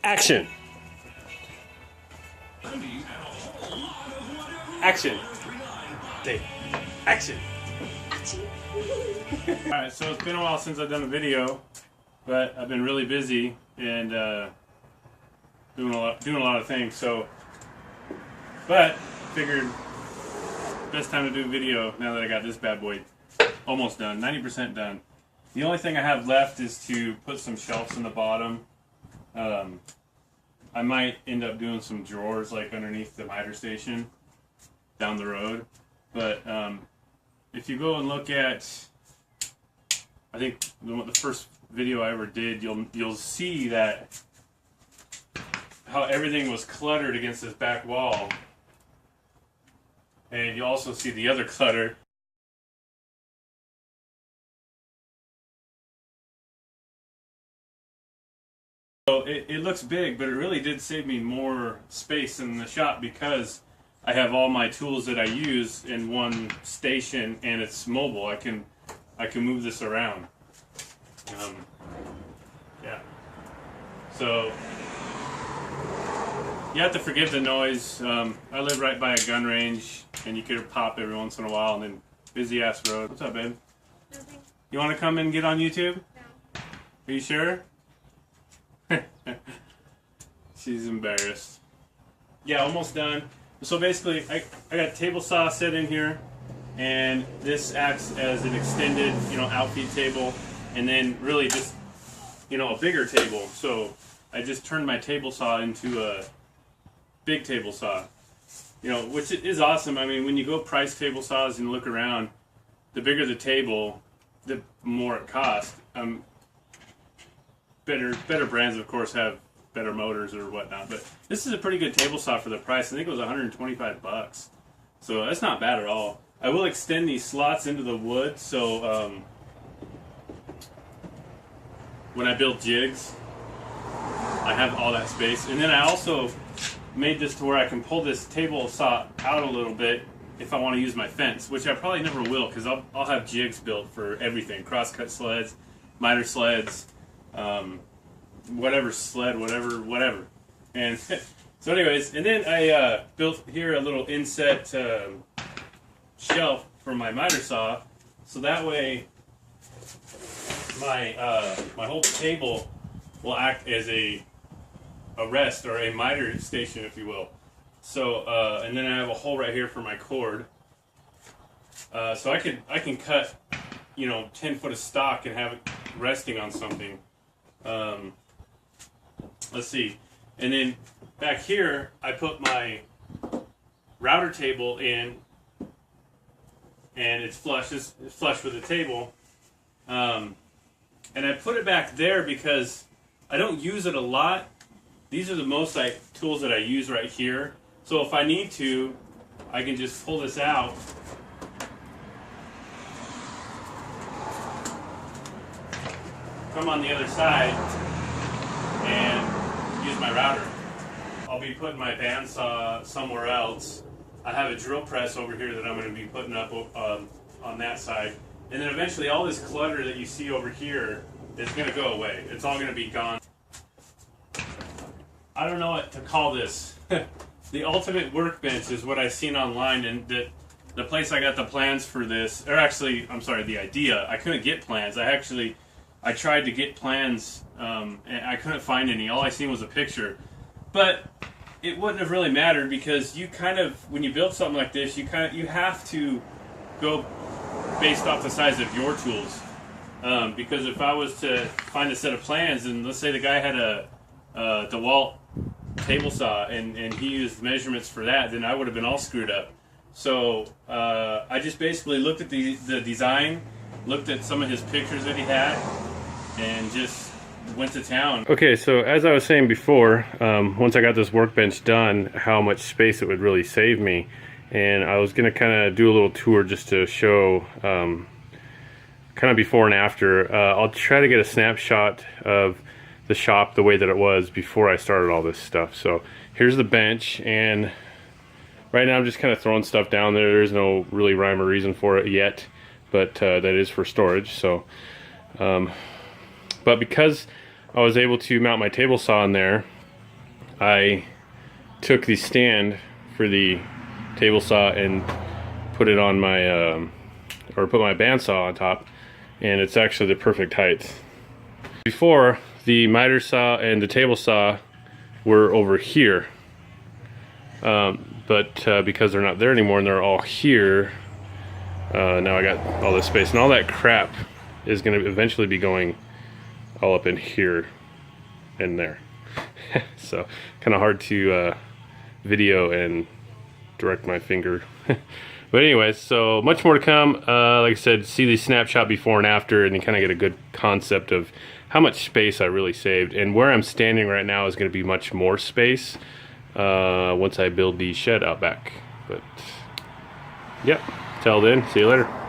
Action. Action. Take. Action. Alright, so it's been a while since I've done a video, but I've been really busy and doing a lot of things. So, but figured best time to do a video now that I got this bad boy almost done, 90% done. The only thing I have left is to put some shelves in the bottom. I might end up doing some drawers like underneath the miter station down the road. But if you go and look at, I think the first video I ever did, you'll see that how everything was cluttered against this back wall, and you also see the other clutter. So it looks big, but it really did save me more space in the shop because I have all my tools that I use in one station, and it's mobile. I can move this around. Yeah. So you have to forgive the noise. I live right by a gun range, and you could pop every once in a while, and then busy ass road. What's up, babe? Nothing. You want to come and get on YouTube? No. Are you sure? She's embarrassed. Yeah, almost done. So basically, I got a table saw set in here, and this acts as an extended, outfeed table, and then really just, a bigger table. So I just turned my table saw into a big table saw, which is awesome. I mean, when you go price table saws and look around, the bigger the table, the more it costs. Better brands, of course, have better motors or whatnot, but this is a pretty good table saw for the price. I think it was 125 bucks, so that's not bad at all. I will extend these slots into the wood, so when I build jigs, I have all that space. And then I also made this to where I can pull this table saw out a little bit if I want to use my fence, which I probably never will, because I'll have jigs built for everything: crosscut sleds, miter sleds, whatever sled, whatever. And so anyways, and then I built here a little inset shelf for my miter saw, so that way my whole table will act as a rest or a miter station, if you will. So and then I have a hole right here for my cord, so I can cut 10 foot of stock and have it resting on something. Let's see, and then back here I put my router table in, and it's flush. It's flush with the table, and I put it back there because I don't use it a lot. These are the most tools that I use right here. So if I need to, I can just pull this out. Come on the other side and use my router. I'll be putting my bandsaw somewhere else. I have a drill press over here that I'm going to be putting up on that side. And then eventually all this clutter that you see over here is going to go away. It's all going to be gone. I don't know what to call this. The ultimate workbench is what I've seen online, and the place I got the plans for this, or actually, I'm sorry, the idea, I couldn't get plans. I tried to get plans, and I couldn't find any. All I seen was a picture. But it wouldn't have really mattered, because you kind of, when you build something like this, you have to go based off the size of your tools. Because if I was to find a set of plans, and let's say the guy had a DeWalt table saw, and he used measurements for that, then I would have been all screwed up. So I just basically looked at the design, looked at some of his pictures that he had, and just went to town. Okay, so as I was saying before, once I got this workbench done, how much space it would really save me. And I was going to kind of do a little tour just to show kind of before and after. I'll try to get a snapshot of the shop the way that it was before I started all this stuff. So here's the bench, and right now I'm just kind of throwing stuff down there. There's no really rhyme or reason for it yet, but that is for storage. So but because I was able to mount my table saw in there, I took the stand for the table saw and put it on my, or put my bandsaw on top, and it's actually the perfect height. Before, the miter saw and the table saw were over here, but because they're not there anymore and they're all here, now I got all this space, and all that crap is going to eventually be going all up in here and there. So kind of hard to video and direct my finger. But anyways, so much more to come. Like I said, see the snapshot before and after, and you kind of get a good concept of how much space I really saved. And where I'm standing right now is going to be much more space once I build the shed out back. But yep, till then, see you later.